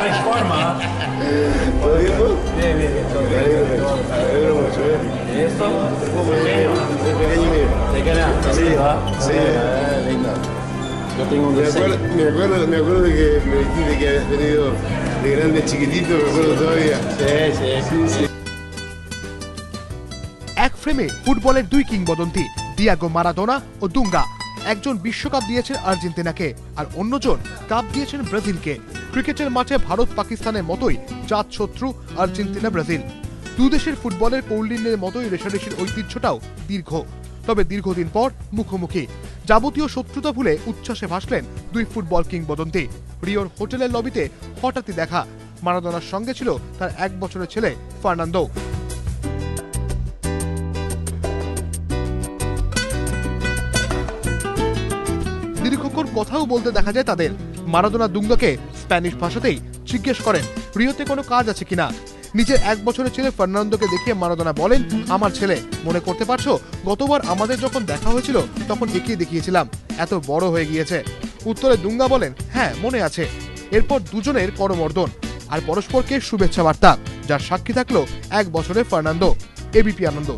¿En forma? ¿Todo bien, vos? Bien, bien, bien. Todo Me bien. alegro mucho, ¿eh? ¿Y esto? Pequeño. Pequeño mío. ¿De qué nada? Sí, sí. Lindo. Yo tengo un diseño. Me acuerdo de que me dijiste que habías tenido de grande chiquitito, me acuerdo todavía. Sí. এক ফ্রেমে ফুটবলের দুই কিংবদন্তি Diego Maradona ও দুঙ্গা। একজন বিশ্বকাপ দিয়েছেন আর্জেন্টিনাকে আর অন্যজন কাপ দিয়েছেন ব্রাজিলকে। ক্রিকেটের মাঠে ভারত পাকিস্তানের মতোই জাত শত্রু আর্জেন্টিনা ব্রাজিল। দু দেশের ফুটবলের কৌলিন্যের মতোই রেশারেশির ঐতিহ্যটাও দীর্ঘ। তবে দীর্ঘদিন পর মুখোমুখি যাবতীয় শত্রুতা ভুলে উচ্ছ্বাসে ভাসলেন দুই ফুটবল কিংবদন্তি। রিওর হোটেলের লবিতে হঠাৎই দেখা। মারাদোনার সঙ্গে ছিল তার 1 বছরের ছেলে ফার্নান্দো। দীর্ঘক্ষণ কথাও বলতে দেখা যায় তাদের। মারাদোনা দুঙ্গাকে স্প্যানিশ ভাষাতেই জিজ্ঞেস করেন রিওতে কোনো কাজ আছে কিনা। নিজের 1 বছরের ছেলে ফার্নান্দোকে দেখিয়ে মারাদোনা বলেন, আমার ছেলে, মনে করতে পারছো গতবার আমাদের যখন দেখা হয়েছিল তখন এগিয়ে দেখিয়েছিলাম, এত বড় হয়ে গিয়েছে। উত্তরে দুঙ্গা বলেন, হ্যাঁ মনে আছে। এরপর দুজনের করমর্দন আর পরস্পরকে শুভেচ্ছা বার্তা, যার সাক্ষী থাকলো 1 বছরের ফার্নান্দো। এবিপি আনন্দ।